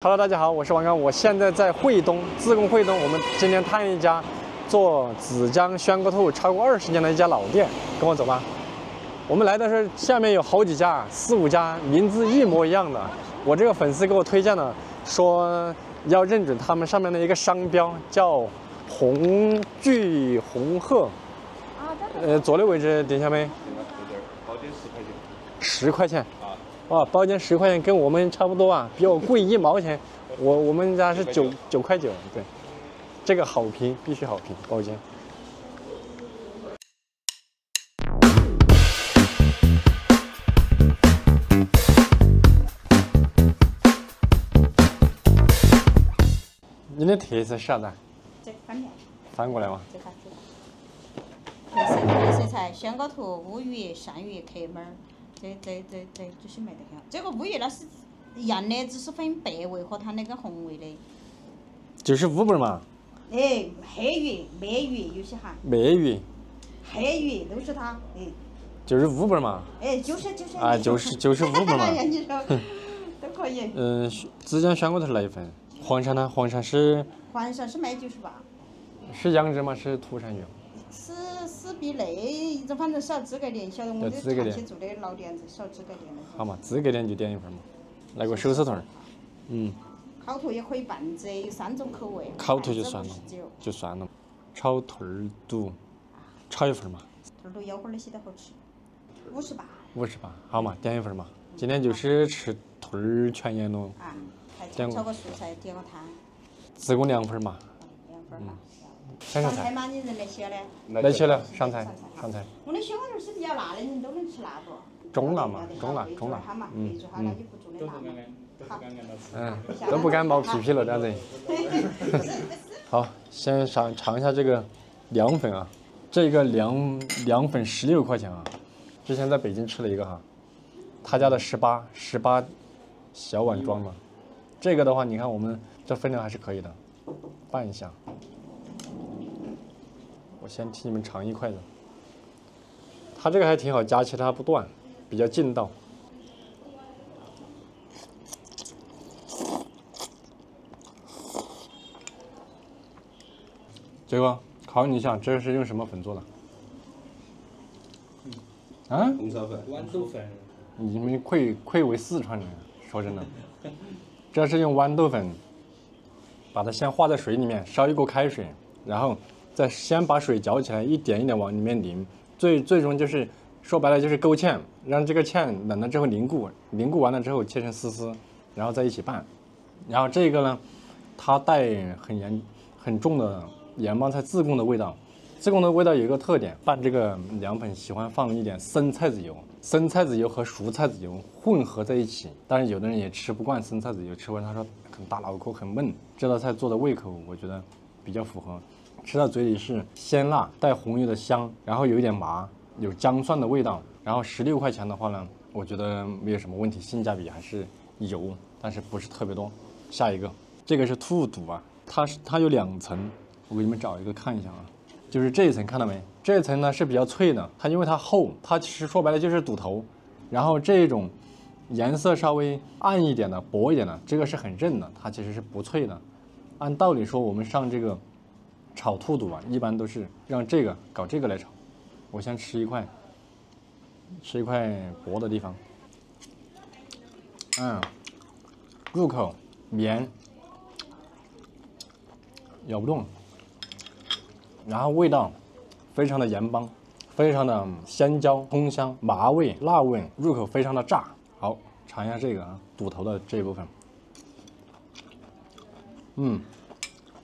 Hello， 大家好，我是王刚，我现在在惠东，自贡惠东。我们今天探一家做紫姜宣骨兔超过20年的一家老店，跟我走吧。我们来的是下面有好几家，4、5家名字一模一样的。我这个粉丝给我推荐的，说要认准他们上面的一个商标，叫红巨红鹤。左右位置点下没？包间10块钱。10块钱。 啊，哇，包间10块钱跟我们差不多啊，比我贵1毛钱。我们家是9块9，对，这个好评，必须好评，包间。你的特色是啥子？这个翻面。翻过来吗？这特色菜：宣骨兔、乌鱼、鳝鱼、壳焖儿。这就是没得香。这个乌鱼那是一样的，只是分白味和它那个红味的。就是乌本嘛。哎，黑鱼、鲶鱼有些哈。鲶鱼。黑鱼都是它，哎。就是乌本嘛。哎，就是。啊，就是乌本嘛。你说都可以。紫姜宣骨兔来一份。黄鳝呢？黄鳝是卖98。是养殖吗？是土产鱼？是比那这反正少资格店，晓得我们这长期做的老店子少资格店的。好嘛，资格店就点一份嘛。来个手撕兔儿。烤兔也可以拌着，有3种口味。烤兔就算了。炒兔儿肚，炒一份嘛。兔儿肚腰花的些的好吃。58。58，好嘛，点一份嘛。今天就是吃兔儿全宴喽。啊，还炒个蔬菜，点个汤。自贡2份嘛。2份嘛。上菜嘛，你人来些的？来些了，上菜。我的宣骨兔是比较辣的人都能吃辣不？中辣嘛。哈嘛，备注好了你不做的辣嘛。都不敢冒屁屁了，这样子。好，先尝一下这个凉粉啊，这个凉粉16块钱啊。之前在北京吃了一个哈，他家的18小碗装的。这个的话，你看我们这分量还是可以的，拌一下。我先替你们尝一筷子，它这个还挺好夹起来，它不断，比较劲道。这个考你一下，这是用什么粉做的？啊？红烧粉、豌豆粉。你们愧为四川人，说真的，这是用豌豆粉，把它先化在水里面，烧一锅开水，然后再先把水搅起来，一点一点往里面淋，最终就是说白了就是勾芡，让这个芡冷了之后凝固完了之后切成丝丝，然后在一起拌。然后这个呢，它带很重的盐帮菜自贡的味道。自贡的味道有一个特点，拌这个凉粉喜欢放一点生菜籽油，生菜籽油和熟菜籽油混合在一起。但是有的人也吃不惯生菜籽油，吃完他说很大脑壳很闷。这道菜做的胃口我觉得比较符合，吃到嘴里是鲜辣带红油的香，然后有一点麻，有姜蒜的味道。然后16块钱的话呢，我觉得没有什么问题，性价比还是有，但是不是特别多。下一个，这个是兔肚啊，它有2层，我给你们找一个看一下啊。就是这一层看到没？这一层呢是比较脆的，它因为它厚，它其实说白了就是肚头。然后这种颜色稍微暗一点的、薄一点的，这个是很韧的，它其实是不脆的。按道理说，我们上这个炒兔肚啊，一般都是让搞这个来炒。我先吃一块薄的地方，入口绵，咬不动。然后味道非常的盐帮，非常的鲜椒、葱香、麻味、辣味，入口非常的炸。好，尝一下这个啊，肚头的这一部分，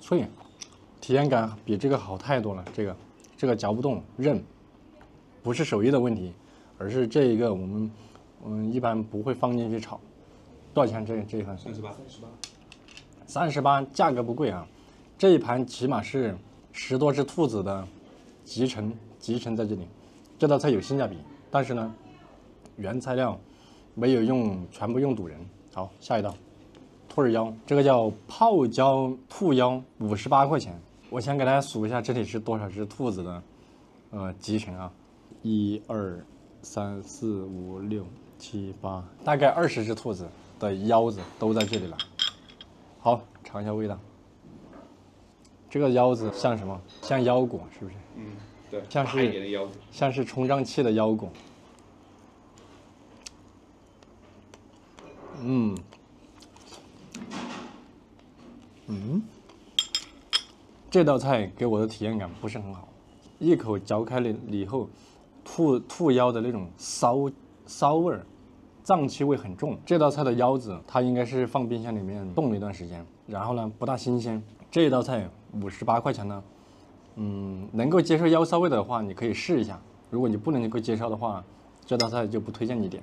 脆，体验感比这个好太多了。这个嚼不动，韧，不是手艺的问题，而是这一个我们一般不会放进去炒。多少钱这一盘？38，价格不贵啊。这一盘起码是10多只兔子的集成在这里，这道菜有性价比，但是呢，原材料没有全部用肚仁。好，下一道，兔儿腰，这个叫泡椒兔腰，58块钱。我先给大家数一下这里是多少只兔子的集成啊，1、2、3、4、5、6、7、8，大概20只兔子的腰子都在这里了。好，尝一下味道。这个腰子像什么？像腰果，是不是？嗯，对，像大一点的腰子。像是充胀气的腰果。这道菜给我的体验感不是很好，一口嚼开了以后，兔腰的那种骚味儿，脏气味很重。这道菜的腰子它应该是放冰箱里面冻了一段时间，然后呢不大新鲜。这道菜58块钱呢，能够接受腰骚味的话，你可以试一下。如果你不能够接受的话，这道菜就不推荐你点。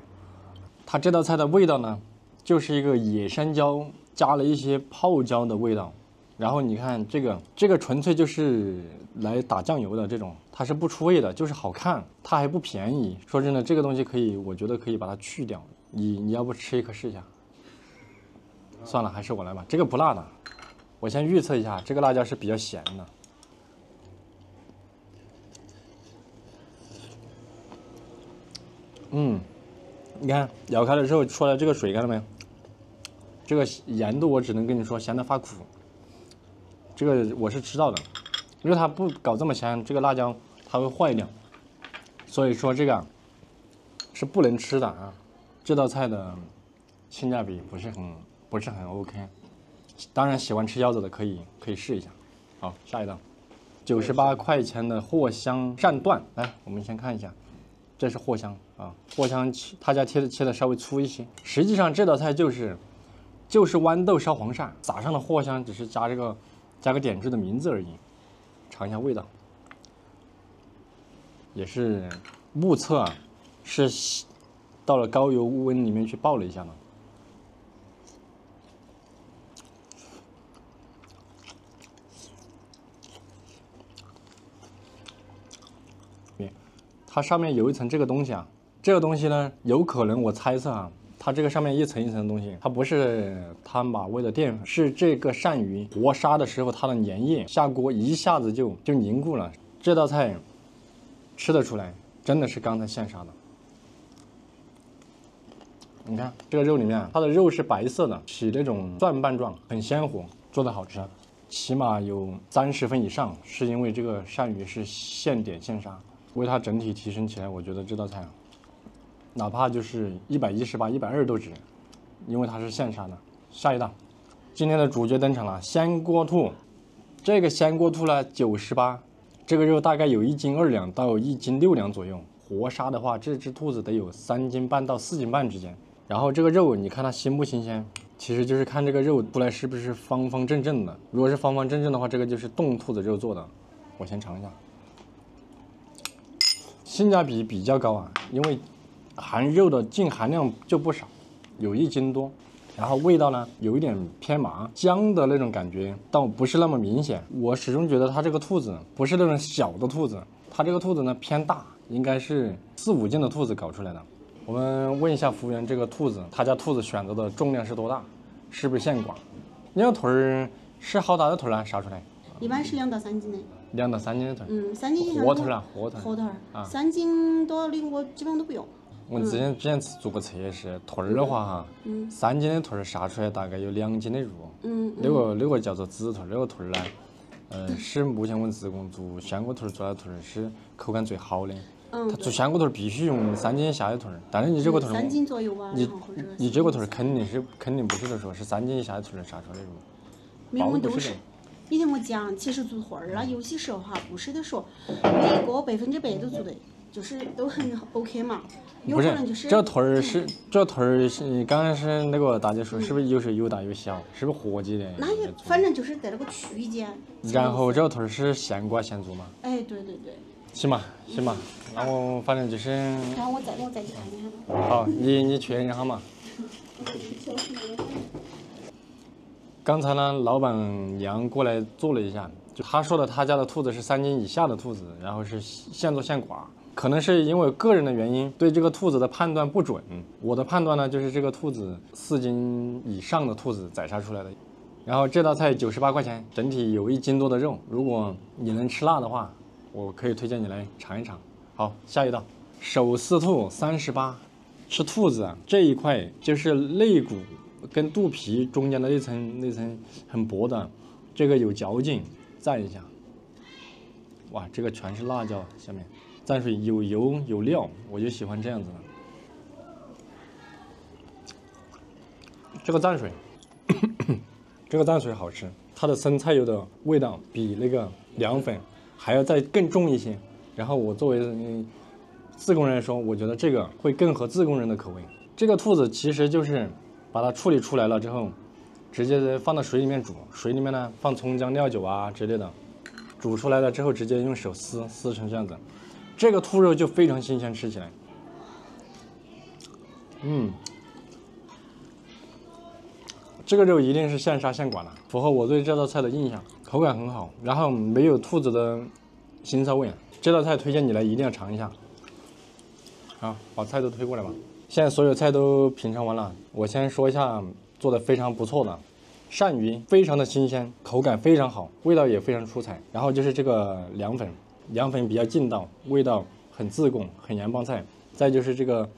它这道菜的味道呢，就是一个野山椒加了一些泡椒的味道。然后你看这个纯粹就是来打酱油的这种，它是不出味的，就是好看，它还不便宜。说真的，这个东西我觉得可以把它去掉。你要不吃一颗试一下？算了，还是我来吧。这个不辣的，我先预测一下，这个辣椒是比较咸的。你看咬开了之后出来这个水，看到没有？这个盐度我只能跟你说咸的发苦。这个我是知道的，因为它不搞这么咸，这个辣椒它会坏掉，所以说这个是不能吃的啊。这道菜的性价比不是很 OK， 当然喜欢吃腰子的可以试一下。好，下一道，98块钱的藿香鳝段，来我们先看一下，这是藿香啊，藿香他家切的稍微粗一些。实际上这道菜就是豌豆烧黄鳝，撒上了藿香，只是加个点缀的名字而已。尝一下味道，也是目测啊，是到了高油温里面去爆了一下的。它上面有一层这个东西啊，这个东西呢，有可能我猜测啊，它这个上面一层一层的东西，它不是它马味的淀粉，是这个鳝鱼活杀的时候它的粘液下锅一下子就凝固了。这道菜吃得出来，真的是刚才现杀的。你看这个肉里面，它的肉是白色的，起那种蒜瓣状，很鲜活，做的好吃，起码有30分以上，是因为这个鳝鱼是现点现杀，为它整体提升起来，我觉得这道菜啊，哪怕就是118、120都值，因为它是现杀的。下一道，今天的主角登场了，鲜锅兔。这个鲜锅兔呢98，这个肉大概有1斤2两到1斤6两左右。活杀的话，这只兔子得有3斤半到4斤半之间。然后这个肉，你看它新不新鲜？其实就是看这个肉出来是不是方方正正的。如果是方方正正的话，这个就是冻兔子肉做的。我先尝一下，性价比比较高啊，因为含肉的净含量就不少，有1斤多。然后味道呢，有一点偏麻，姜的那种感觉倒不是那么明显。我始终觉得它这个兔子不是那种小的兔子，它这个兔子呢偏大，应该是4、5斤的兔子搞出来的。我们问一下服务员，这个兔子他家兔子选择的重量是多大？是不是现刮？那个腿儿是好大的腿儿呢？杀出来？一般是2到3斤的。2到3斤的腿儿。3斤以上。活腿啊，活腿。活腿啊，3斤多的我基本上都不用。我之前做过测试，腿儿的话哈，3斤的腿儿杀出来大概有2斤的肉。那个叫做紫腿儿，那个腿儿呢，是目前我们自贡做鲜锅腿儿做的腿儿是口感最好的。它做鲜锅腿儿必须用3斤以下的腿儿，但是你这个腿儿3斤左右吧，你这个腿儿肯定不是的说是3斤以下的腿儿杀出来的肉。没有，我都是。你听我讲，其实做腿儿啊，有些时候哈，不是的说每个100%都做的，就是都很 OK 嘛。有可能就是这腿儿是刚刚是那个大姐说，是不是有时候有大有小，是不是合计的？那也反正就是在那个区间。然后这个腿儿是现刮现做吗？哎，对对对。行吧，那我反正就是。然后我再去看一下。好，你确认一下嘛。刚才呢，老板娘过来做了一下，就她说的，她家的兔子是3斤以下的兔子，然后是现做现刮。可能是因为个人的原因，对这个兔子的判断不准。我的判断呢，就是这个兔子4斤以上的兔子宰杀出来的。然后这道菜98块钱，整体有1斤多的肉。如果你能吃辣的话，我可以推荐你来尝一尝。好，下一道手撕兔38，吃兔子啊这一块就是肋骨跟肚皮中间的那层很薄的，这个有嚼劲，蘸一下。哇，这个全是辣椒，下面蘸水有油有料，我就喜欢这样子的。这个蘸水，这个蘸水好吃，它的生菜油的味道比那个凉粉还要再更重一些。然后我作为自贡人来说，我觉得这个会更合自贡人的口味。这个兔子其实就是把它处理出来了之后，直接放到水里面煮，水里面呢放葱姜料酒啊之类的，煮出来了之后直接用手撕成这样子，这个兔肉就非常新鲜，吃起来，这个肉一定是现杀现管的，符合我对这道菜的印象，口感很好，然后没有兔子的腥臊味。这道菜推荐你来一定要尝一下。好，把菜都推过来吧。现在所有菜都品尝完了，我先说一下做的非常不错的鳝鱼，非常的新鲜，口感非常好，味道也非常出彩。然后就是这个凉粉，凉粉比较劲道，味道很自贡，很盐帮菜。再就是这个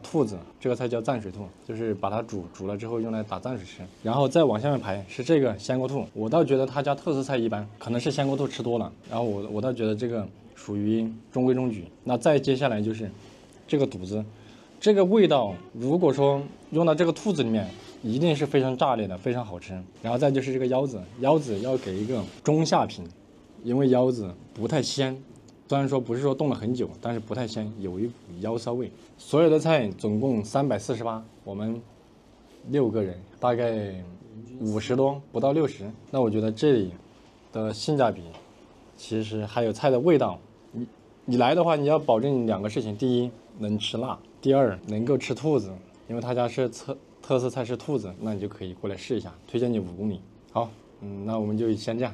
兔子，这个菜叫蘸水兔，就是把它煮了之后用来打蘸水吃。然后再往下面排是这个香锅兔，我倒觉得他家特色菜一般，可能是香锅兔吃多了。然后我倒觉得这个属于中规中矩。那再接下来就是这个肚子，这个味道如果说用到这个兔子里面，一定是非常炸裂的，非常好吃。然后再就是这个腰子，腰子要给一个中下品，因为腰子不太鲜。虽然说不是说冻了很久，但是不太鲜，有一股腰骚味。所有的菜总共348，我们6个人，大概50多，不到60。那我觉得这里的性价比，其实还有菜的味道。你来的话，你要保证2个事情：第一，能吃辣；第二，能够吃兔子，因为他家是特色菜是兔子，那你就可以过来试一下。推荐你5公里。好，那我们就先这样。